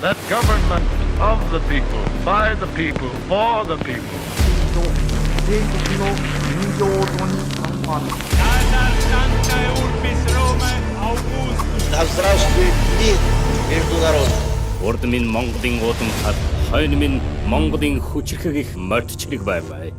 That government of the people, by the people, for the people. Да здравствует мир между народами. Урд минь Монголын уудам хад, хойно минь Монголын хүчрхэг их мордчлог байваа.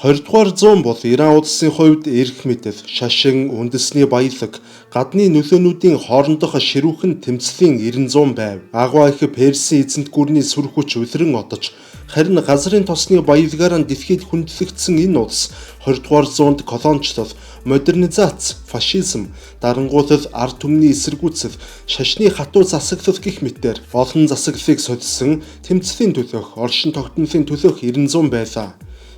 20 дугаар зуун бол Иран улсын хувьд эрх мэдэл, шашин, үндэсний баялаг, гадны нөлөөнүүдийн хоорондох ширүүхэн тэмцлийн 90 байв. Агва их Персийн эзэнт гүрний сүр хүч үлрэн одож, харин газрын тосны баялагаар нь дэлхийд хүндлэгдсэн энэ улс 20 дугаар зуунд колоничлол, модернизац, фашизм, дарангуутал ард түмний эсэргүүцэл, шашны хатуу засаглал гэх мэтээр олон засаглалыг сольсон тэмцлийн төлөөх, оршин тогтнолын төлөөх 90 байлаа.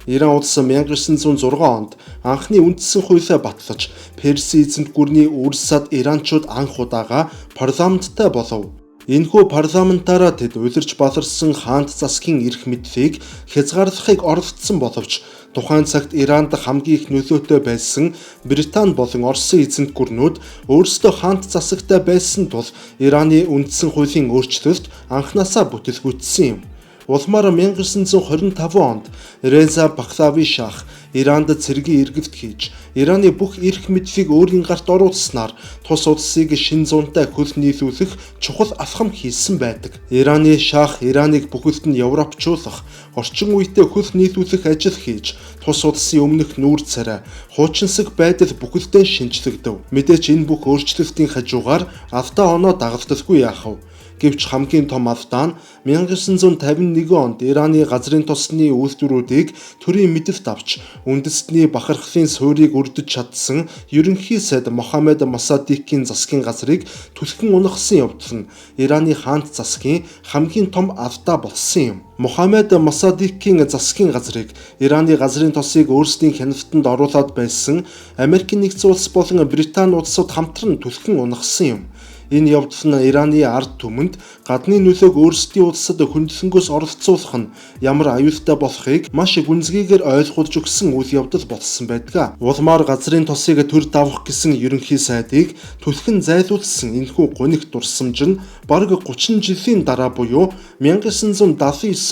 Иран улс 1906 онд анхны үндэсний хуулиа батлаж, Персийн эзэнт гүрний үрсад иранчууд анх удаага парламенттай болов. Энэхүү парламентаараа тэд улирч баларсан хаант засгийн эрх мэдлийг хязгаарлахыг оролдсон боловч тухайн цагт Иранд хамгийн их нөлөөтэй байсан Британи болон Оросын эзэнт гүрнүүд өөрсдөө хаант засагтай байсан тул Ираны үндэсний хуулийн өөрчлөлт анхнаасаа бүтэлгүйтсэн юм. Улмаар 1925 онд Реза Пахлави шах Иранд цэргийн иргэвт хийж, Ираны бүх эрх мэдлийг өөрийн гарт оруулснаар тус улсыг шин зуунтай хөл нийлүүлэх чухал алхам хийсэн байдаг. Ираны шах Ираныг бүхэлд нь европчуулах, орчин үетэй хөл нийлүүлэх ажил хийж, тус улсын өмнөх нүүр царай, хуучинсаг байдал бүхэлдээ шинжлэгдэв. Мэдээч энэ бүх өөрчлөлтийн хажуугаар алдаа оноо дагалдалгүй яахав. Гэвч хамгийн том алдаа нь 1951 онд Ираны газрын тосны үйлдвэрүүдийг төрийн мэдэлд авч үндэстний бахархлын суурийг өрдөж чадсан ерөнхий сайд Мохаммед Мосаддекийн засгийн газрыг түлхэн унагсан явдал нь Ираны хаант засгийн хамгийн том алдаа болсон юм. Мохаммед Мосаддекийн засгийн газрыг Ираны газрын тосыг өөрсдийн хяналтанд оруулаад байсан Америкийн нэгдсэн улс болон Британи улсууд хамтран түлхэн унагсан юм. Энэ явдал нь Ираны ард түмэнд гадны нөлөөг өөрсдийн улсад хөндлөнгөөс оролцуулах нь ямар аюултай болохыг маш гүнзгийгээр ойлгуулж өгсөн үйл явдал болсон байдаг. Улмаар газрын тосыг төр давах гэсэн ерөнхий сайдыг түлхэн зайлуулсан энэхүү гунигт дурсамж нь бараг 30 жилийн дараа буюу 1979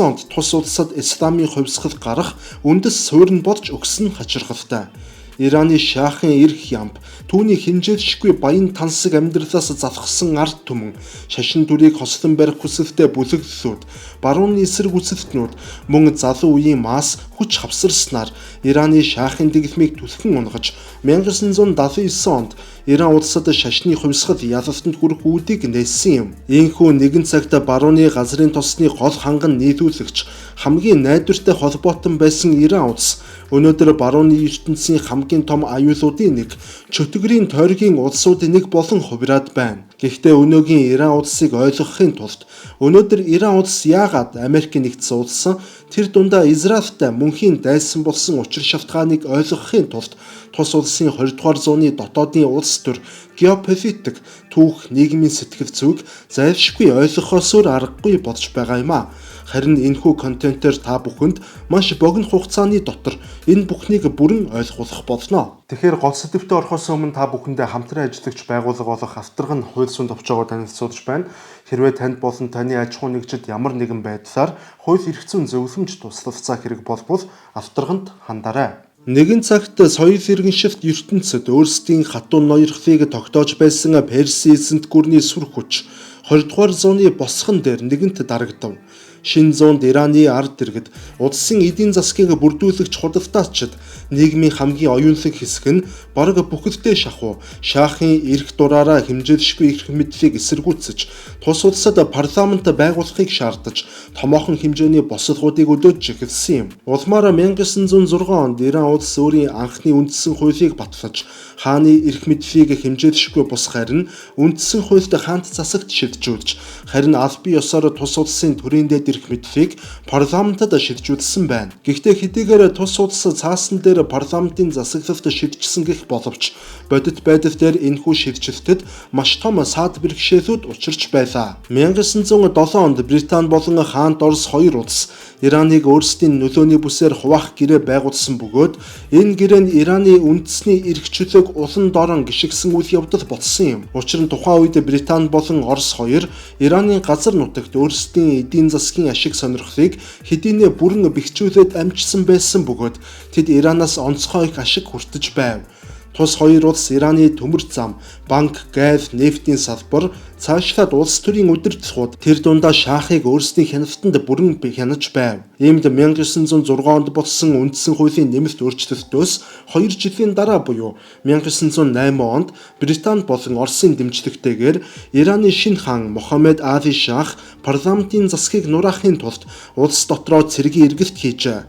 онд тус улсад исламын хувьсгал гарах үндэс суурь нь болж өгсөн хачирхалтай. Ираны шахын эрх ямб, түүний хинжээлшгүй баян тансаг амьдралаас залхсан ард түмэн, шашин дүрийг хослон барих хүсэлтэй бүлэглэлүүд, барууны эсрэг үзэлтнүүд, мөн залуу үеийн мас хүч хавсарснаар Ираны шахын дэглэмийг түлхэн унгаж 1979 онд Иран улсад шашны хувьсгал ялалтанд хүрэх үүдийг нээсэн юм. Ийхүү нэгэн цагт барууны газрын тосны гол ханган нийлүүлэгч, хамгийн найдвартай холбоотон байсан Иран улс өнөөдөр барууны ертөнцийн хамгийн том аюулуудын нэг, чөтгөрийн тойргийн улсуудын нэг болон хувираад байна. Гэхдээ өнөөгийн Иран улсыг ойлгохын тулд өнөөдөр Иран улс яагаад Америк нэгдсэн улс тэр дундаа Израильтай мөнхийн дайсан болсон учир шалтгааныг ойлгохын тулд тус улсын 20 дугаар зууны дотоодын улс төр геополитик түүх нийгмийн сэтгэл зүйг зайлшгүй ойлгохоосоор аргагүй болж байгаа юм а. Харин энэхүү контентээр та бүхэнд маш богино хугацааны дотор энэ бүхнийг бүрэн ойлгуулах болно. Тэгэхээр гол сэдвтэ орохоос өмнө та бүхэндээ хамтран ажиллагч байгууллага болох Авторгын хууль зүйн товчоогоор танилцуулж байна. Хэрвээ танд болон таны аж ахуй нэгжид ямар нэгэн байдлаар хууль эрх зүйн зөвлөмж туслалцаа хэрэг болбол Авторганд хандаарай. Нэгэн цагт соёл иргэншилт ертөнцид өөрсдийн хатуу ноёрхлыг тогтоож байсан Персийн эзэнт гүрний сүр хүч 20 дугаар зууны босгон дээр нэгэнт дарагдав. Шинэ зуунд Ираны ард иргэд улсын эдийн засгийг бүрдүүлэгч худалдаачид нийгмийн хамгийн оюунлаг хэсэг нь бараг бүхэлдээ шахуу шахын эрх дураараа хэмжээлшгүй эрх мэдлийг эсэргүүцэж тус улсад парламент байгуулахыг шаардаж томоохон хэмжээний босолгуудыг өдөөж эхэлсэн юм. Улмаар 1906 онд Иран улс өөрийн анхны үндэсний хуулийг батлаж хааны эрх мэдлийг хэмжээлшгүй бус харин үндэсний хуульд хаант засагт шилжүүлж харин аль бие ёсоор тус улсын төрийн дэд эрх мэдфийг парламентод шилжүүлсэн байна. Гэхдээ хэдийгээр тус улс цаасан дээр парламентын засаглалт шилжсэн гэх боловч бодит байдал дээр энэхүү шилжилтэд маш том саад бэрхшээлүүд учирч байлаа. 1907 онд Британи болон Хаант Орос хоёр улс Ираныг өөрсдийн нөлөөний бүсээр хуваах гэрээ байгуулсан бөгөөд энэ гэрээ нь Ираны үндэсний эрх чөлөөг улан дорон гიშгсэн үйл явдал болсон юм. Учир нь тухайн үед Британи болон Орос хоёр Ираны газар нутагт өөрсдийн эдийн засгийн ашиг сонирхлыг хэдийнэ бүрэн бэхжүүлээд амжсан байсан бөгөөд тэд Иранаас онцгой их ашиг хүртэж байв. Тус хоёр улс Ираны төмөр зам, банк, газ, нефтийн салбар цаашлаад улс төрийн удирдлагууд тэр дундаа шаахыг өөрсдийн хяналтанд бүрэн хянаж байв. Иймд 1906 онд болсон үндсэн хуулийн нэмэлт өөрчлөлтөөс 2 жилийн дараа буюу 1908 онд Британи болон Оросын дэмжлэгтэйгээр Ираны шинэ хаан Мохаммед Али Шах парламентын засгийг нураахын тулд улс дотроо цэргийн эргэлт хийжээ.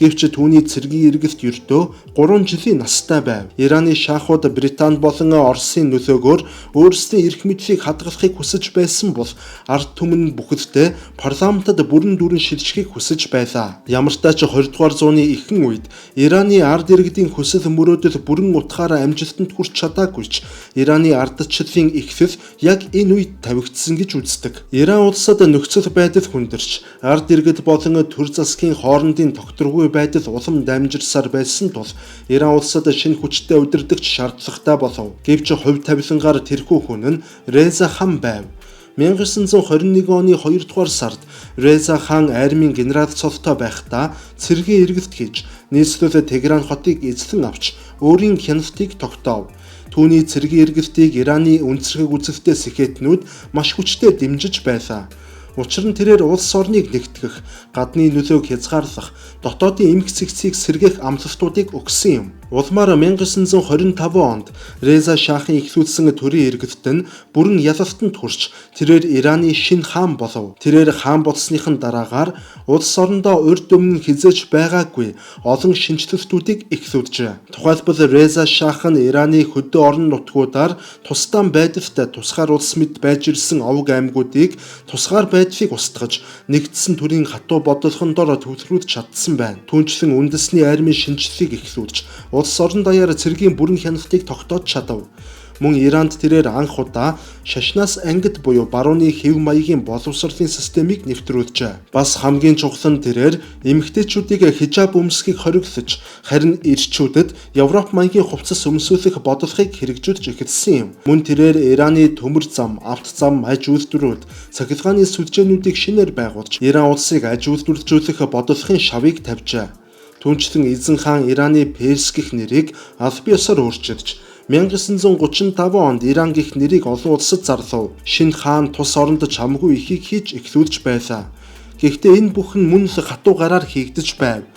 Гэвч түүний цэргийн эргэлт ердөө 3 жилийн настай байв. Ираны шахууд Британи болон Оросын нөлөөгөөр өөрсдийн эрх мэдлийг хадгалахыг хүсэж байсан бол ард түмэн бүхэлдээ парламентод бүрэн дүүрэн шилжихийг хүсэж байлаа. Ямар ч тач 20 дугаар зууны ихэнх үед Ираны ард иргэдийн хүсэл мөрөөдөл бүрэн утгаараа амжилтанд хүрч чадаагүй ч Ираны ардчлалын ихфэл яг энэ үед тавигдсан гэж үздэг. Иран улсад нөхцөл байдал хүндэрч ард иргэд болон төр засгийн хоорондын тогтворгүй байдал улам дамжирсаар байсан тул Иран улсад шинэ хүчтэй удирдагч шаардлагатай болов. Гэвч хувь тавилангаар тэрхүү хүн нь Реза хан байв. 1921 оны 2 дугаар сард Реза хаан армийн генерал цолтой байхдаа цэргийн эргэлт хийж нийслэлд Тегеран хотыг эзлэн авч өөрийн хяналтыг тогтоов. Түүний цэргийн эргэлтийг Ираны үндэслэх үзэлтэй сэхэтнүүд маш хүчтэй дэмжиж байлаа. Учир нь тэрээр улс орныг нэгтгэх, гадны нөлөөг хязгаарлах, дотоодын эмх цэгцийг сэргээх амлалтуудыг өгсөн юм. Улмаар 1925 онд Реза Шахын ихлүүлсэн төрийн эргэлт нь бүрэн ялалтанд хүрч тэрээр Ираны шинэ хаан болов. Тэрээр хаан болсныхын дараагаар улс орондоо урьд өмнө хизээж байгаагүй олон шинжлэлтүүдийг ихлүүлжээ. Тухайлбал Реза Шах нь Ираны хөдөө орон нутгуудаар тусдаан байдалтай тусгаар улс мэд байж ирсэн овг аймагуудыг тусгаар байдлыг устгаж нэгдсэн төрийн хатуу бодлогон дор төвлөрүүлж чадсан байна. Түүнчлэн үндэсний армийн шинжилгээг ихлүүлж улс орон даяар цэргийн бүрэн хяналтыг тогтоож чадав. Мөн Иранд тэрээр анх удаа шашнаас ангид буюу барууны хэв маягийн боловсролын системийг нэвтрүүлжээ. Бас хамгийн чухал нь тэрээр эмэгтэйчүүдийг хижаб өмсөхийг хориглож, харин эрчүүдэд Европ маягийн хувцас өмсүүлэх бодлогыг хэрэгжүүлж эхэлсэн юм. Мөн тэрээр Ираны төмөр зам, авто зам аж үйлдвэрүүд, цахилгааны сүлжээнүүдийг шинээр байгуулж, Иран улсыг аж үйлдвэрлэжүүлэх бодлогын шавыг тавьжээ. Түүнчлэн эзэн хаан Ираны Перс гэх нэрийг аль биесээр өөрчилж 1935 онд Иран гэх нэрийг олон улсад зарлав. Шинэ хаан тус оронд чамгүй ихийг хийж эхлүүлж байлаа. Гэхдээ энэ бүхэн мөн л хатуу гараар хийгдэж байв.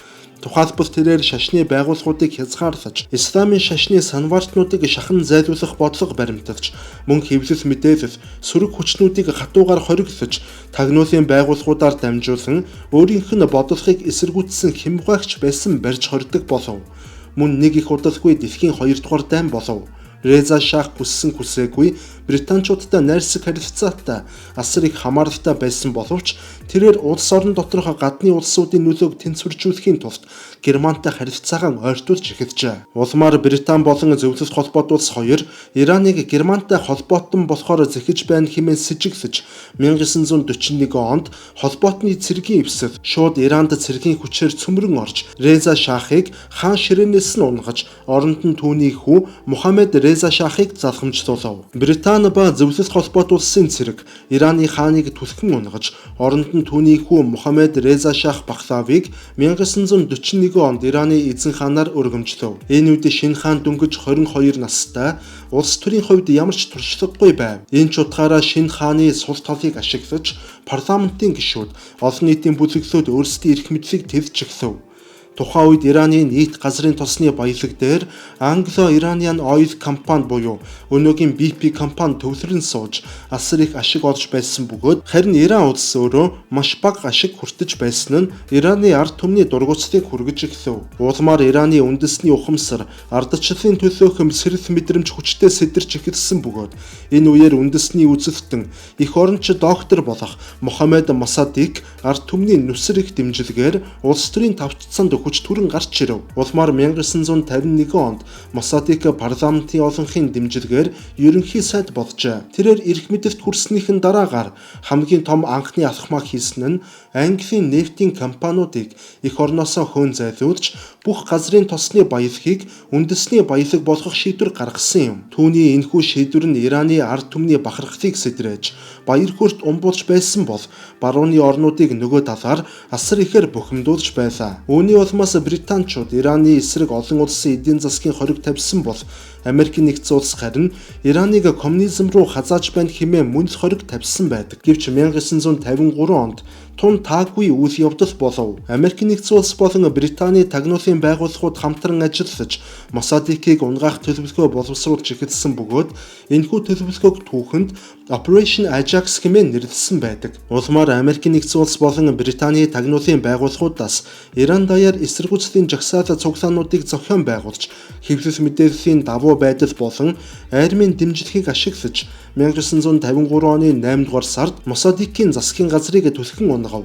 Тухайлбал тэрээр шашны байгууллагуудыг хязгаарлаж, исламын шашны санваартнуудыг шахан зайлуулах бодлого баримталж, мөн хэвлэл мэдээлэл, сөрөг хүчнүүдийг хатуугаар хориглож, тагнуулын байгууллагуудаар дамжуулан өөрийнх нь бодлогыг эсэргүүцсэн хямгаагч байсан барьж хордог болов. Мөн нэг их удалгүй дэлхийн 2 дугаар дайн болов. Реза Шах хүсээгүй британчуудтай найрсаг харилцаатай асар их хамааралтай байсан боловч тэрээр улс орон доторх гадны улсуудын нөлөөг тэнцвэржүүлэхийн тулд Германтай харилцаагаа ойртуулж эхэлжээ. Улмаар Британи болон Зөвлөлт холбоот улс хоёр Ираныг Германтай холбоотон болохоор зэхэж байна хэмээн сэжиглэж 1941 онд холбоотны цэргийн эвсэл шууд Иранд цэргийн хүчээр цөмрөн орж Реза Шахыг хаан ширээнээс нь унгаж оронд нь түүний хүү Мохаммед Реза Шахыг залхамжлуулав. Британи ба Зөвлөлт холбоот улсын цэрэг Ираны хааныг түлхэн унгаж оронд нь түүний хүү Мохаммед Реза Шах Пахлавиг 1941 онд Ираны эзэн хаанаар өргөмжлөв. Энэ үед шинэ хаан дөнгөж 22 настай улс төрийн хувьд ямар ч туршлагагүй байв. Энэ ч утгаараа шинэ хааны сул талыг ашиглаж парламентын гишүүд олон нийтийн бүлэглүүд өөрсдийн эрх мэдлийг тэлж эхлэв. Тухайн үед Ираны нийт газрын тосны баялаг дээр Anglo-Iranian Oil компани буюу өнөөгийн BP компани төвлөрөн сууж асар их ашиг олж байсан бөгөөд харин Иран улс өөрөө маш бага ашиг хүртэж байсан нь Ираны ард түмний дургуутсыг хүргэж эхлэв. Улмаар Ираны үндэсний ухамсар ардчлалын төлөөх сэрэл мэдрэмж хүчтэй сэтэрч эхэлсэн бөгөөд энэ үеэр үндэсний үзэлтэн их оронч доктор болох Мохаммед Мосадик ард түмний нүсэр их дэмжлэгээр улс төрийн тавцсанд хүч түрэн гарч ирэв. Улмаар 1951 онд Мосадик парламентын олонхын дэмжлэгээр ерөнхий сайд болжээ. Тэрээр эрх мэдэлд хүрснийхэн дараагаар хамгийн том анхны алхмаа хийсэн нь Английн нефтийн компаниудыг эх орноосоо хөөн зайлуулж бүх газрын тосны баялагийг үндэсний баялаг болгох шийдвэр гаргасан юм. Түүний энэхүү шийдвэр нь Ираны ард түмний бахархлыг сэтрээж баяр хөөрт умбуулж байсан бол барууны орнуудыг нөгөө талаар асар ихээр бухимдуулж байлаа. Үүний улмаас британчууд Ираны эсрэг олон улсын эдийн засгийн хориг тавьсан бол Америкийн нэгдсэн улс харин Ираныг коммунизм руу хазааж байна хэмээн мөн л хориг тавьсан байдаг. Гэвч 1953 онд тун таагүй үйл явдал болов. Америкийн нэгдсэн улс болон Британий тагнуулын байгууллагууд хамтран ажиллаж Мосадикийг унгаах төлөвлөгөө боловсруулж эхэлсэн бөгөөд энэхүү төлөвлөгөөг түүхэнд Operation Ajax хэмээн нэрлэсэн байдаг. Улмаар Америкийн нэгдсэн улс болон Британий тагнуулын байгууллагуудаас Иран даяар эсэргүүцлийн жагсаал цуглаануудыг зохион байгуулж хэвлэл мэдээллийн давуу байдал болон армийн дэмжлэгийг ашиглаж 1953 оны 8 дугаар сард Мосадикийн засгийн газрыг түлхэн унгав.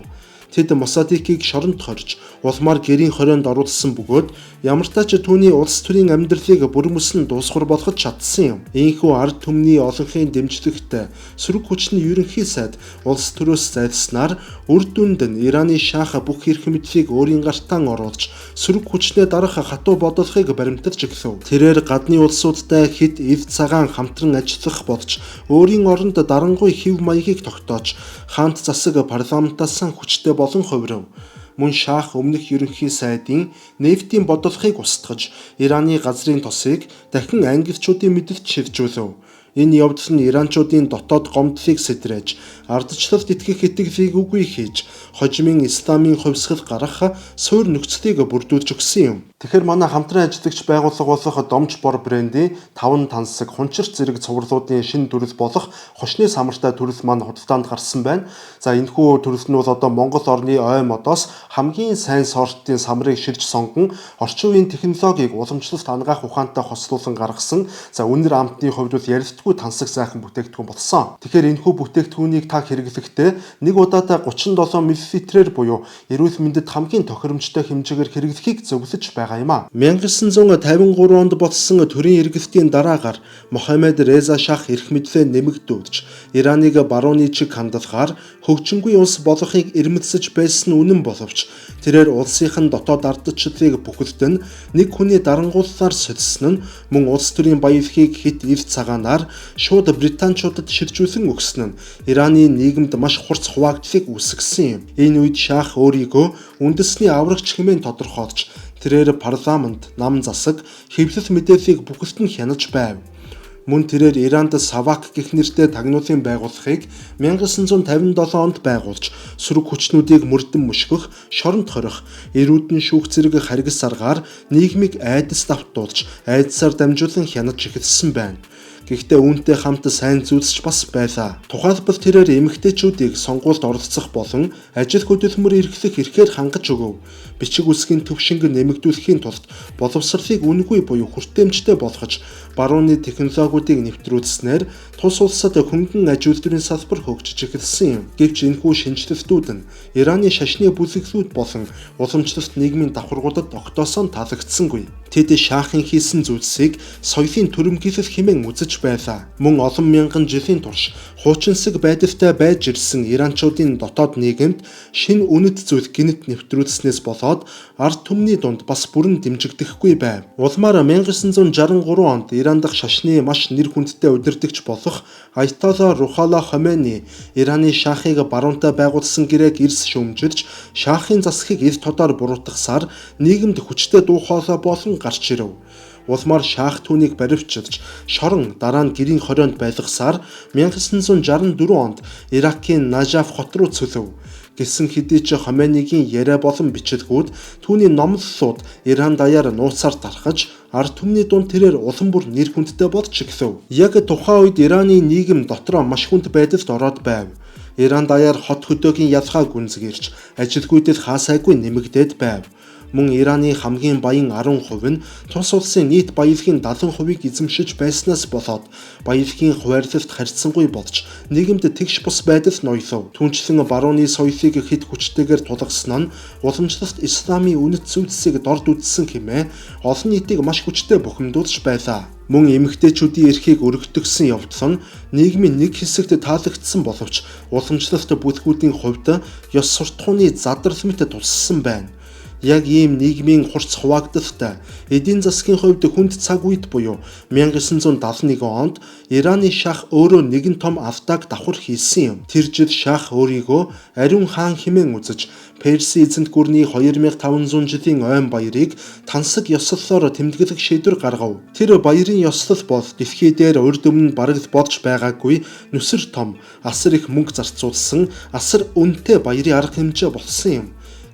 Тэд Мосадикийг шоронд хорж улмаар гэрийн хорионд оруулсан бөгөөд ямартаа ч түүний улс төрийн амьдралыг бүрмөсөн дуусгар болгож чадсан юм. Ийхүү ард түмний олонхын дэмжлэгтэй сөрөг хүчний ерөнхий сайд улс төрөөс зайлснаар үр дүнд нь Ираны шаах бүх эрх мэдлийг өөрийн гартаан оруулж сөрөг хүчнээ дарах хатуу бодлогыг баримталж эхлэв. Тэрээр гадны улсуудтай хэд эв цагаан хамтран ажиллах болж өөрийн оронд дарангуй хэв маягийг тогтоож хаант засаг парламентаас хүчтэй болон хувирав. Мөн шаах өмнөх ерөнхий сайдын нефтийн бодлогыг устгаж Ираны газрын тосыг дахин англичуудын мэдэлд шилжүүлв. Энэ явдал нь иранчуудын дотоод гомдлыг сэтрээж ардчлалд итгэх итгэлийг үгүй хийж хожимын исламын хувьсгал гарах суур нөхцөлийг бүрдүүлж өгсөн юм. Тэгэхээр манай хамтран ажиллагч байгууллага болох Домч бор брендийн 5 тансаг хунчирч зэрэг цувралуудын шинэ төрөл болох хошны самартай төрөл маань худалдаанд гарсан байна. За энэхүү төрөл нь бол одоо Монгол орны ой модоос хамгийн сайн сортын самрыг шилж сонгон орчин үеийн технологиг уламжлалт ангаах ухаантай хослуулан гаргасан. За үнэр амтны хувьд бол ярилтгүй тансаг сайхан бүтээгдэхүүн болсон. Тэгэхээр энэхүү бүтээгдэхүүнийг та хэрэглэхдээ нэг удаадаа 37 мл-ээр буюу эрүүл мэндэд хамгийн тохиромжтой хэмжээгээр хэрэглэхийг зөвлөж байгаа. 1953 онд болсон төрийн эргэлтийн дараагаар Мохаммед Реза шах эрх мэдлээ нэмэгдүүлж Ираныг барууны чиг хандлагаар хөгжингүй улс болохыг эрмэлзэж байсан үнэн боловч тэрээр улсынхан дотоод ардчлалыг бүхэлдэн нэг хүний дарангууллаар сольсон нь мөн улс төрийн баялагийг хит ив цагаанаар шууд британчуудад шилжүүлэн өгсөн нь Ираны нийгэмд маш хурц хуваагдлыг үүсгэсэн юм. Энэ үед шах өөрийгөө үндэсний аврагч хэмээн тодорхойлж тэрээр парламент, нам засаг, хэвлэл мэдээллийг бүхэлд нь хянаж байв. Мөн тэрээр Иранд Савак гэх нэртэй тагнуулын байгууллагыг 1957 онд байгуулж сөрөг хүчнүүдийг мөрдөн мөшгөх, шоронд хорих, эрүүдэн шүүх зэрэг харгас аргаар нийгмийг айдас давтуулж, айдсаар дамжуулан хянаж эхэлсэн байна. Гэхдээ үүнтэй хамт сайн зүйлсч бас байлаа. Тухайлбал тэрээр эмэгтэйчүүдийг сонгуульд оролцох болон ажил хөдөлмөр эрхлэх эрхээр хангаж өгөв. Бичиг үсгийн төвшинг нэмэгдүүлэхийн тулд боловсролыг үнэгүй буюу хүртээмжтэй болгож барууны технологиудыг нэвтрүүлснээр тус улсад хөнгөн аж үйлдвэрийн салбар хөгжиж эхэлсэн юм. Гэвч энэхүү шинжилэлтүүд нь Ираны шашны бүлэглүүд болон уламжлалт нийгмийн давхаргуудад огтоосон таалагдсангүй. Тэд шаахын хийсэн зүйлсийг соёлын төрөмгийлэл хэмээн үзэж байлаа. Мөн олон мянган жилийн турш хуучинсаг байдалтай байж ирсэн иранчуудын дотоод нийгэмд шинэ үнэт зүйл гинт нэвтрүүлснээс болоод ард түмний дунд бас бүрэн дэмжигдэхгүй байв. Улмаар 1963 онд Иран дахь шашны маш нэр хүндтэй удирдагч болох Айтолла Рухалла Хомейни Ираны шаахыг баруунтай байгуулсан гэрээг эрс шүүмжилж шаахын засгийг ил тодоор буруутгасаар нийгэмд хүчтэй дуу хоолой болон гарч ирэв. Улмаар шаах түүнийг баривчилж шорон дараа нь гэрийн хорионд байлгасаар 1964 онд Иракийн Нажаф хот руу цөлөв. Гэсэн хэдий ч Хоменейгийн яриа болон бичилгүүд түүний номлолууд Иран даяар нууцаар тархаж ард түмний дунд тэрээр улам бүр нэр хүндтэй болж игсэв. Яг тухайн үед Ираны нийгэм дотроо маш хүнд байдалд ороод байв. Иран даяар хот хөдөөгийн ялгаа гүнзгийрч ажилгүйдэд хаасайгүй нэмэгдээд байв. Мөн Ираны хамгийн баян 10% нь тус улсын нийт баялагын 70%-ийг эзэмшиж байснаас болоод баялагын хуваарлалт харьцангуй болж нийгэмд тэгш бус байдал ноёлов. Түүнчлэн барууны соёлыг хэд хүчтэйгээр тулгасан нь уламжлалт исламын үнэт зүйлсийг дорд үзсэн хэмээн олон нийтийг маш хүчтэй бухимдуулж байлаа. Мөн эмэгтэйчүүдийн эрхийг өргөдөгсөн явдал нь нийгмийн нэг хэсэгт таалагдсан боловч уламжлалт бүлгүүдийн хувьд ёс суртахууны задрал мэт туссан байна. Яг ийм нийгмийн хурц хуваагдалтай эдийн засгийн хувьд хүнд цаг үед буюу 1971 онд Ираны шах өөрөө нэгэн том автаг давхар хийсэн юм. Тэр жил шах өөрийгөө ариун хаан хэмээн үзэж Перси эзэнт гүрний 2500 жилийн ойн баярыг тансаг ёслолоор тэмдэглэх шийдвэр гаргав. Тэр баярын ёслол бол дэлхий дээр урд өмнө бараг болж байгаагүй нүсэр том, асар их мөнгө зарцуулсан, асар үнэтэй баярын арга хэмжээ болсон юм.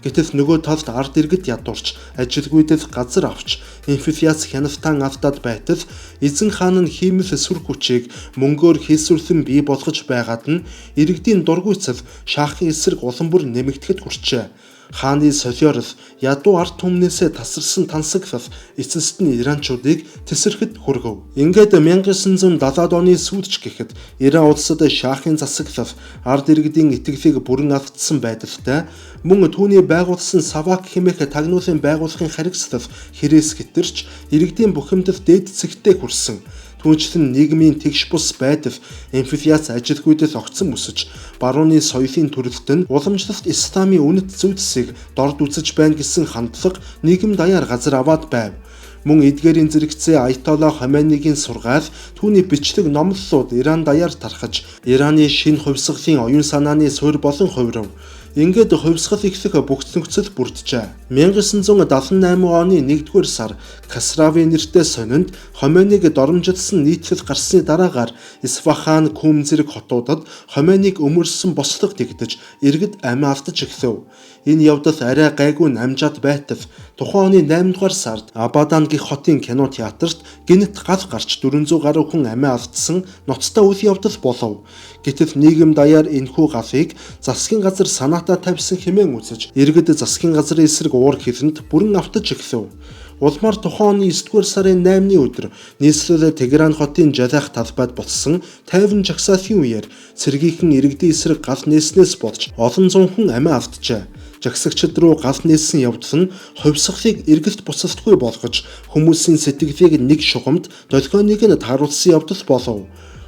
Гэтэл нөгөө талд ард иргэд ядуурч ажилгүйдэд газар авч инфляц хяналтан автаад байтал эзэн хаан нь хиймэл сүр хүчийг мөнгөөр хийсвэрлэн бий болгож байгаад нь иргэдийн дургуйцал шахын эсрэг улам бүр нэмэгдэхэд хүрчээ. Хааны солиорол ядуу ард түмнээсээ тасарсан тансаглал эцэст нь иранчуудыг тесрэхэд хүргэв. Ингээд 1970-ад оны сүүлч гэхэд Иран улсад шахын засаглал ард иргэдийн итгэлийг бүрэн алдсан байдалтай мөн түүний байгуулсан Савак хэмээх тагнуулын байгууллагын харгислал хэрэгс гитэрч иргэдийн бухимдал дээд зэгтээ хүрсэн. Түүнчлэн нийгмийн тэгш бус байдал инфляц ажилгүйдэд огцон өсөж барууны соёлын төрөлт нь уламжлалт исламын үнэт зүйлсийг дорд үзэж байна гэсэн хандлага нийгэм даяар газар аваад байв. Мөн эдгээрийн зэрэгцээ Аятолла Хоменейгийн сургаал түүний бичлэг номлолууд Иран даяар тархаж Ираны шинэ хувьсгалын оюун санааны суурь болон хувирав. Ингээд хувьсгал эхлэх бүгд нөхцөл бүрджээ. 1978 оны 1-р сар Касрави нэртэй сонинд Хоменейг доромжилсан нийтлэл гарсны дараагаар Исфахан, Кум зэрэг хотуудад Хоменейг өмөрсөн бослого тэгдэж иргэд амиа автаж эхлэв. Энэ явдал арай гайгүй намжаад байтал тухайн оны 8-р сард Абадан гэх хотын кино театрт гинт гал гарч 400 гаруй хүн амиа алдсан ноцтой үйл явдал болов. Гэтэл нийгэм даяар энэхүү галыг засгийн газар санаатаа тавьсан хэмээн үзэж иргэд засгийн газрын эсрэг уур хэлэнд бүрэн автаж эхлэв. Улмаар тухайн оны 9-р сарын 8-ны өдөр нийслэл Тегеран хотын Жалах талбайд болсон тайван жагсаалтын үеэр цэргийнхэн иргэдийн эсрэг гал нээснээс болж олон зуун хүн амиа авчээ. Жагсагчид руу гал нээсэн явдал нь хувьсгалыг эргэлт буцалтгүй болгож хүмүүсийн сэтгэлийг нэг шугамд долгионыг нь тааруулсан явдал болов.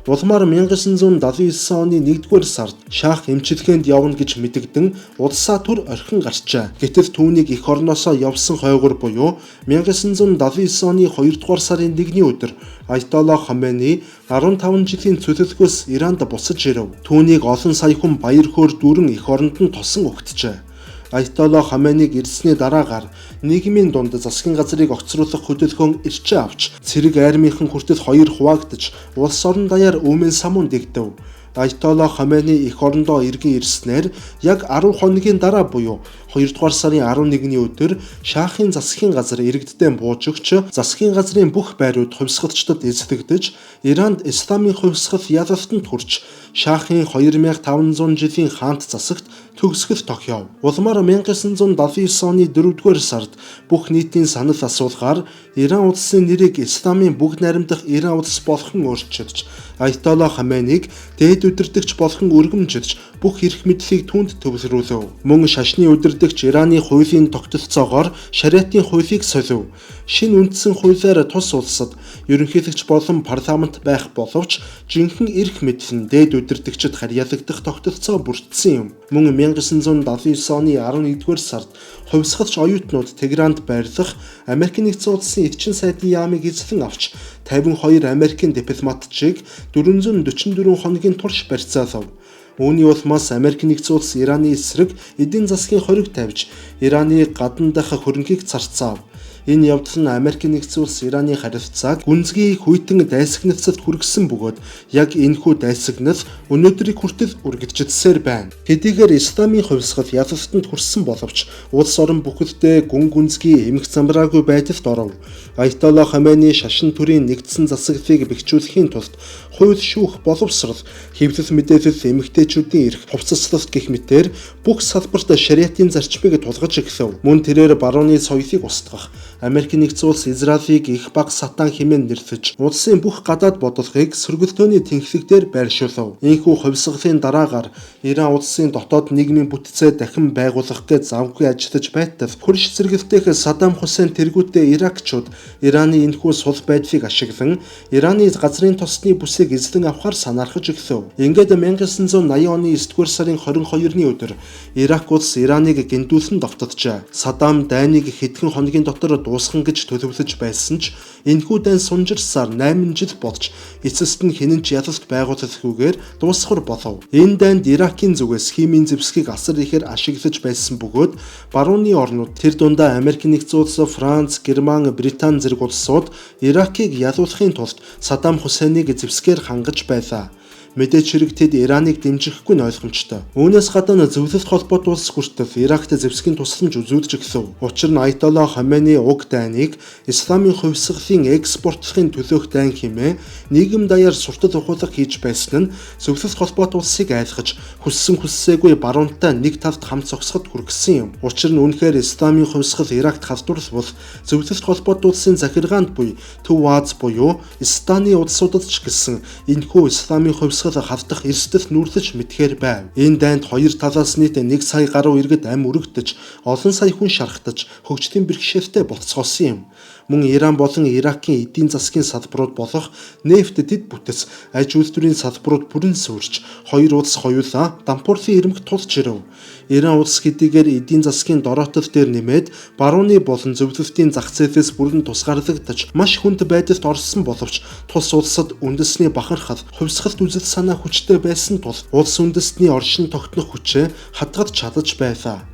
Улмаар 1979 оны 1-р сард шах эмчилгээнд явна гэж мэдэгдэн улсаа түр орхин гарчээ. Гэтэл түүнийг эх орноосоо явсан хойгор буюу 1979 оны 2-р сарын 1-ний өдөр Аятолла Хоменей 15 жилийн цөлөлгөөс Иранд буцаж ирэв. Түүнийг олон сая хүн баяр хөөр дүүрэн эх оронд нь тосон өгтжээ. Аятолла Хоменейг ирсний дараагаар нийгмийн дунд засгийн газрыг огцруулах хөдөлгөөн ирчээ авч цэрэг армийнхан хүртэл 2 хуваагдаж улс орон даяар өмнө самуун дэгдэв. Аятолла Хоменей эх орондоо иргэн ирснээр яг 10 хоногийн дараа буюу 2-р сарын 11-ний өдөр шахын засгийн газар иргэддээ бууж өгч засгийн газрын бүх байрууд хувьсгалчдад эзлэгдэж Иранд исламын хувьсгал ялалтанд хүрч шахын 2500 жилийн хаант засагт төгсгөл тохиов. Улмаар 1979 оны 4-р сард бүх нийтийн санал асуулгаар Иран улсын нэрийг исламын бүгд найрамдах Иран улс болгон өөрчилж Аятолла Хоменейг дээд удирдагч болгон өргөмжилж бүх эрх мэдлийг түүнд төвлөрүүлв. Мөн шашны удирдагч Ираны хуулийн тогтолцоогоор шариатын хуулийг солив. Шинэ үндсэн хуулиар тус улсад ерөнхийлөгч болон парламент байх боловч жинхэнэ эрх мэдэл нь дээд удирдагчид харьяалагдах тогтолцоо бүрдсэн юм. Мөн 1979 оны 11-р сард хувьсгалч оюутнууд Тегеранд байрлах Америк нэгдсэн улсын элчин сайдын яамыг эзлэн авч 52 Америкийн дипломатчийг 444 хоногийн турш барьцаалав. Үүний улмаас Америк нэгдсэн улс Ираны эсрэг эдийн засгийн хориг тавьж Ираны гадна дах хөрөнгийг зарцаав. Энэ явдал нь Америкийн нэгдсэн улс Ираны харилцааг гүнзгий хүйтэн дайсагнацад хүргэсэн бөгөөд яг энэхүү дайсагнал өнөөдрийг хүртэл үргэлжлэсээр байна. Хэдийгээр исламын хувьсгал язалтанд хүрсэн боловч улс орон бүхэлдээ гүн гүнзгий эмх замбраагүй байдалд оров. Аятолла Хаменei шашин төрийн нэгдсэн засаглалыг бэхжүүлэхийн тулд хууль шүүх боловсрол, хэвлэл мэдээлэл эмэгтэйчүүдийн эрх хувцаслалт гэх мэтээр бүх салбарт шариатын зарчмыг тулгаж эхлэв. Мөн тэрээр барууны соёлыг устгах, Америкийн нэгдсэн улс Израилийг их баг сатан хэмээн нэрлэж, улсын бүх гадаад бодлогыг сөргөлтөөний тэнхлэгдээр байршуулв. Ийхүү хувьсгалын дараагаар Иран улсын дотоод нийгмийн бүтцээ дахин байгуулах гэж завгүй ажиллаж байтал хурш зэрэгэлдэх Саддам Хусейн тэргүүтээ Иракчууд Ираны энэхүү сул байдлыг ашиглан Ираны газрын тосны бүсийг эзлэн авахар санаархаж эхлэв. Ингээд 1980 оны 9-р сарын 22-ны өдөр Ирак улс Ираныг гиндүүлэн довтоджээ. Саддам дайныг хэдхэн хоногийн дотор дуусгах гэж төлөвлөж байсан ч энэхүү дайн сунжирсаар 8 жил болж эцэст нь хинэн ч язалт байгуулалтгүйгээр дуусгар болов. Энэ дайнд Иракийн зүгээс химийн зэвсгийг асар ихээр ашиглаж байсан бөгөөд барууны орнууд тэр дундаа Америкийн нэгдсэн улс, Франц, Герман, Британи зэрэг улсууд Иракийг ялуулахын тулд Саддам Хусейнийг зэвсгээр хангаж байлаа. Мэдээж хэрэг тэд Ираныг дэмжихгүй нь ойлгомжтой. Үүнээс гадна зөвлөлт холбоот улс хүртэл Иракт зэвсгийн тусламж үзүүлж эхлэв. Учир нь Аятолла Хаменei уг дайныг исламын хувьсгалын экспортлохын төлөөх дайн хэмээн нийгэм даяар суртал ухуулга хийж байсан нь зөвлөлт холбоот улсыг айлгаж хүссэн хүссээгүй баруунтай нэг талд хамт зогсоход хүргэсэн юм. Учир нь үнэхээр исламын хувьсгал Иракт халдварлал зөвлөлт холбоот улсын захиргаанд буй Төв Аз буюу Станы улсуудад ч гэсэн энэхүү исламын хувьсгал хавдах эрсдэл нүүрлэж мэдхээр байв. Энэ дайнд хоёр талаас нийт 1 сая гаруй иргэд ам өргөдөж, олон сая хүн шархтаж, хөгжлийн бэрхшээлтэй болцгоосон юм. Мөн Иран болон Иракийн эдийн засгийн салбарууд болох нефт дэд бүтэц, аж үйлдвэрийн салбарууд бүрэн сүрж, хоёр улс хоёулаа дампуурлын ирмэг тулж ирэв. Иран улс хэдийгээр эдийн засгийн дороотол дээр нэмээд барууны болон зөвлөлтийн зах зээлээс бүрэн тусгаарлагдаж маш хүнд байдалд орсон боловч тус улсад үндэсний бахархал, хувьсгалт үзэл санаа хүчтэй байсан тул улс үндэстний оршин тогтнох хүчээ хадгалж чадаж байлаа.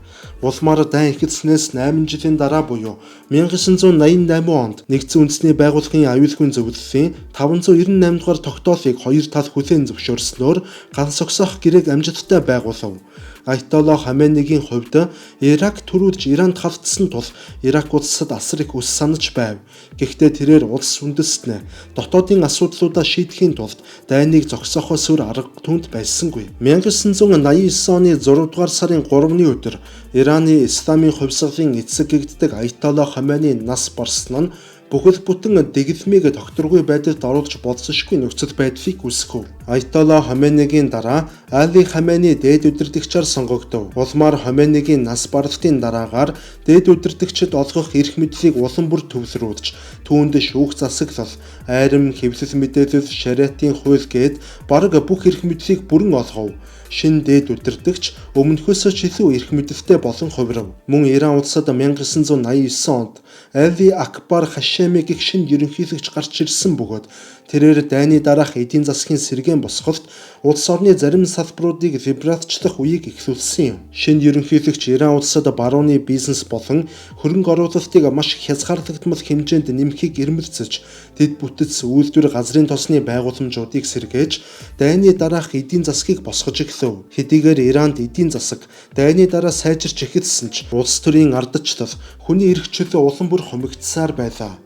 Улмаар дайн эхэлснээс 8 жилийн дараа буюу 1988 онд нэгдсэн үндэсний байгууллагын аюулгүй зөвлөлийн 598 дугаар тогтоолыг хоёр тал хүлээн зөвшөөрснөөр ганц зогсоох гэрээг амжилттай байгуулав. Аятолла Хаменейгийн хувьд Ирак төрүүлж Иранд халдсан тул Ирак улсад асар их үс санаж байв. Гэхдээ тэрээр улс үндэстнээ дотоодын асуудлуудаа шийдэхийн тулд дайныг зогсоохоос өөр арга түнд байсангүй. 1989 оны 6 дугаар сарын 3-ны өдөр Ираны исламын хувьсгалын эцэг гэгддэг Аятолла Хаменei нас барсан нь бүхэл бүтэн дэглэмийг докторгүй байдалд оруулж болцсошгүй нөхцөл байдлыг үүсгэв. Аятолла Хаменейгийн дараа Али Хаменei дээд удирдагчаар сонгогдов. Улмаар Хаменейгийн нас баралтын дараагаар дээд удирдагчид олгох эрх мэдлийг улам бүр төвлөрүүлж, түүнд шүүх засаглал, айрам, хэвлэл мэдээлэл, шариатын хууль гээд бараг бүх эрх мэдлийг бүрэн олгов. Шин дээд удирдагч өмнөхөөс ч илүү эрх мэдэлтэй болон хувирав. Мөн Иран улсад 1989 онд Али Акбар Хашеми гэх шин ерөнхийлөгч гарч ирсэн бөгөөд тэрээр дайны дараах эдийн засгийн сэргээн босголт улс орны зарим салбаруудыг либералчлах үеийг эхлүүлсэн юм. Шин ерөнхийлөгч Иран улсад барууны бизнес болон хөрөнгө оруулалтыг маш хязгаарлагдмал хэмжээнд нэмэхийг эрмэлзэж, тэд бүтэц үйлдвэр газрын тосны байгууламжуудыг сэргээж дайны дараах эдийн засгийг босгож эхлэв. Хэдийгээр Иранд эдийн засаг дайны дараа сайжирч эхэлсэн ч улс төрийн ардчлал, хүний эрх чөлөө улам бүр хомигдсаар байлаа.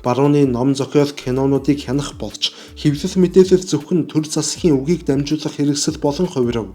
Барууны ном зохиол кинонуудыг хянах болж хэвлэл мэдээлэл зөвхөн төр засгийн үгийг дамжуулах хэрэгсэл болон хувирав.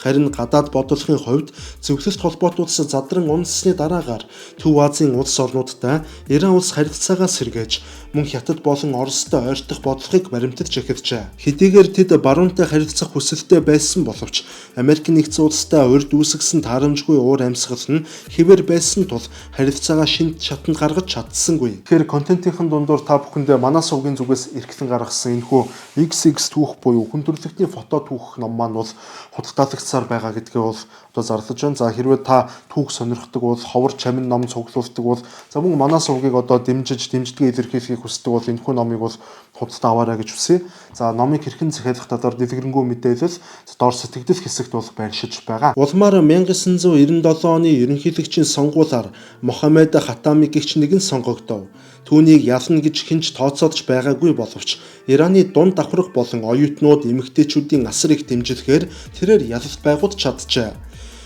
Харин гадаад бодлогын хувьд зөвлөлт холбоот улс задран унссны дараагаар Төв Азийн улс орнуудтай Иран улс харилцаагаа сэргээж мөн Хятад болон Оростой ойртох бодлогыг баримталж эхэлжээ. Хэдийгээр тэд баруунтай харилцах хүсэлтэй байсан боловч Америкийн нэгдсэн улстай урьд үүсгэсэн таарамжгүй уур амьсгал нь хэвээр байсан тул харилцаагаа шинэ шатанд гаргаж чадсангүй. Тэгэхээр контентын дундуур та бүхэндээ манай сувгийн зүгээс эрхлэн гаргасан энэхүү XX түүх буюу хүн төрөлхтний фото түүх ном маань бол худалдаалагдсаар байгаа гэдгээ бол одоо зарлаж байна. За хэрвээ та түүх сонирхдаг бол ховор чамин ном цуглуулдаг бол за мөн манай сувгийг одоо дэмжиж дэмждгээ илэрхийлэхийг хүлээхийг хүсдэг бол энэхүү номыг бол худалдаа аваарай гэж хүсье. За номыг хэрхэн захиалах талаар дэлгэрэнгүй мэдээлэл доор сэтгэгдэл хэсэгт бол байршиж байгаа. Улмаар 1997 оны ерөнхийлөгчийн сонгуулиар Мохаммед Хатами гэгч нэгэн сонгогдов. Түүнийг ялна гэж хинч тооцоодж байгаагүй боловч Ираны дунд давхарга болон оюутнууд эмэгтэйчүүдийн асар их дэмжлэхээр тэрээр ялалт байгуулж чаджээ.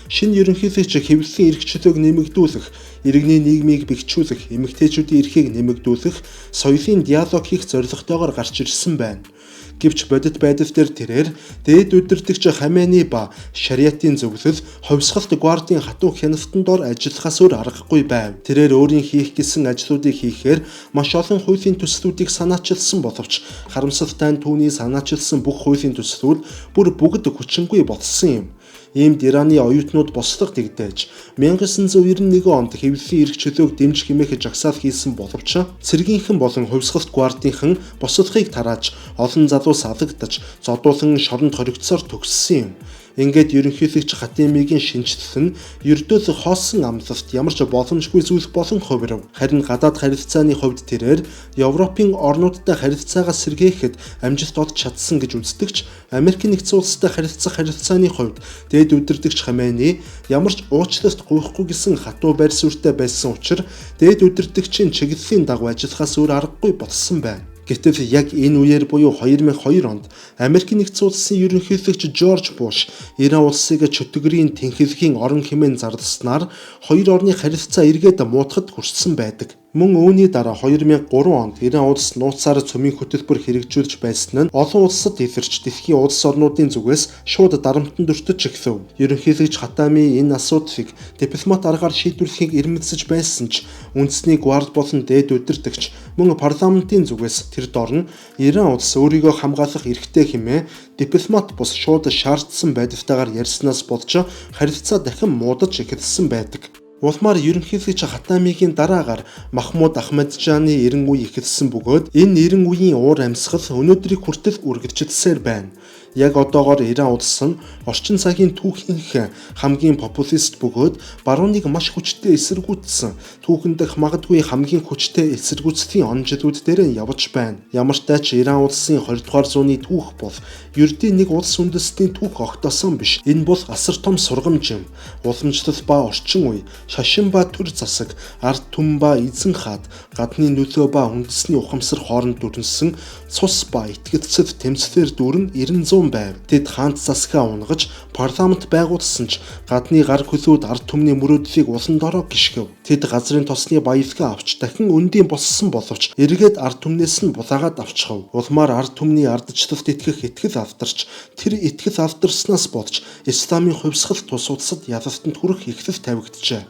Шинэ ерөнхийлөгч хэвлэлийн эрх чөлөөг нэмэгдүүлэх, иргэний нийгмийг бэхжүүлэх, эмэгтэйчүүдийн эрхийг нэмэгдүүлэх, соёлын диалог хийх зорилготойгоор гарч ирсэн байна. Гэвч бодит байдал дээр тэрээр дээд удирдагч Хаменей ба шариатын зөвлөл ховсгалт гвардийн хатуу хяналтанд ор ажиллахаас өөр аргагүй байв. Тэрээр өөрийн хийх гэсэн ажлуудыг хийхээр маш олон хуулийн төслүүдийг санаачилсан боловч харамсалтай нь түүний санаачилсан бүх хуулийн төслүүд бүр бүгд хүчингүй болсон юм. Иймд Ираны оюутнууд бослого тэгдэж 1991 онд хэвлэлийн эрх чөлөөг дэмжих хэмээх жагсаал хийсэн боловч цэргийнхэн болон хувьсгалт гвардийнхан бослогыг тарааж олон залуус алагдаж зодуулан шоронд хоригдсоор төгссөн юм. Ингээд ерөнхийлөгч Хатамигийн шинжлэл нь ердөө хоосон амлалт ямар ч боломжгүй зүйл болон хувирв. Харин гадаад харилцааны хувьд тэрээр Европын орнуудтай харилцаагаа сэргээхэд амжилт олж чадсан гэж үздэгч Америк нэгдсэн улстай харилцааны хувьд дээд удирдагч Хаменей ямар ч уучлалт гуйхгүй гэсэн хатуу байр суурьтай байсан учраас дээд удирдагчийн чиглэлийн дагуу ажиллахаас өөр аргагүй болсон байна. Гэтэл яг энэ үеэр буюу 2002 онд Америк нэгдсэн улсын ерөнхийлөгч Жорж Буш Иран улсыг чөтгөрийн тэнхлэгийн орон хэмээн зарласнаар хоёр орны харилцаа эргээд муутахад хүрсэн байдаг. Мөн үүний дараа 2003 онд Иран улс нууцаар цөмийн хөтөлбөр хэрэгжүүлж байсан нь олон улсад илэрч дэлхийн улс орнуудын зүгээс шууд дарамтанд өртөж эхлэв. Ерөнхийлөгч Хатами энэ асуудлыг дипломат аргаар шийдвэрлэхийг эрмэлзэж байсан ч үндэсний гвард болон дээд удирдагч мөн парламентын зүгээс тэр дор нь Иран улс өөрийгөө хамгаалах эрхтэй хэмээн дипломат бус шууд шаардсан байдалтайгаар ярьснаас болж харилцаа дахин муудаж эхэлсэн байдаг. Улмаар ерөнхийлөгч Хатамигийн дараагаар Махмуд Ахмадижаны 90 үе эхэлсэн бөгөөд энэ 90 үеийн уур амьсгал өнөөдрийг хүртэл үргэлжилсээр байна. Яг одоогоор Иран улс нь орчин цагийн түүхийнх хамгийн популист бөгөөд барууныг маш хүчтэй эсэргүүцсэн түүхэн дэх магадгүй хамгийн хүчтэй эсэргүүцлийн он жилүүд дээр явж байна. Ямар ч тач Иран улсын 20 дугаар зууны түүх бол ердийн нэг улс үндэстний түүх огтосон биш. Энэ бол асар том сургамж юм. Уламжлал ба орчин үе, шашин ба төр засаг, ард түмэн ба эзэн хаад, гадны нөлөө ба үндэсний ухамсар хооронд дүрнсэн цус ба итгэцэд тэмцлэр дүүрэн 900 байв. Тэд хаант засгаа унгаж парламент байгуулсан ч гадны гар хөлүүд ард түмний мөрөөдлийг улан дороо гიშгэв. Тэд газрын тосны баялгаа авч дахин өндийн болсон боловч эргээд ард түмнээс нь булаагаад авчихв. Улмаар ард түмний ардчлалд итгэх итгэл авдарч тэр итгэл авдарснаас болж исламын хувьсгал тус улсад ялалтанд хүрэх эхлэл тавигджээ.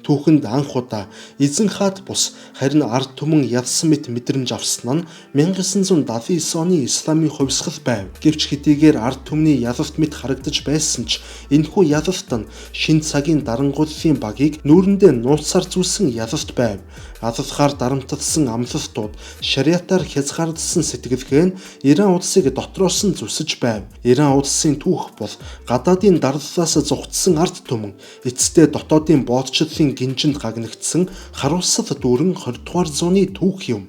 Түүхэнд анх удаа эзэн хаад бус харин ард түмэн ялсан мэт мэдрэмж авсан нь 1979 оны исламын хувьсгал байв. Гэвч хэдийгээр ард түмний ялалт мэт харагдаж байсан ч энэхүү ялалт нь шин цагийн дарангууллын багийг нүүрэндээ нууцсаар зүүсэн ялалт байв. Алалхаар дарамтлсан амлалтууд, шариатаар хязгаарласан сэтгэлгээ нь Иран улсыг дотроос нь зүсэж байв. Иран улсын түүх бол гадаадын дарлалаас зугтсан ард түмэн, эцэстээ дотоодын боодчлалын гинжинд гагнагдсан харуулсал дүүрэн 20 дугаар зууны түүх юм.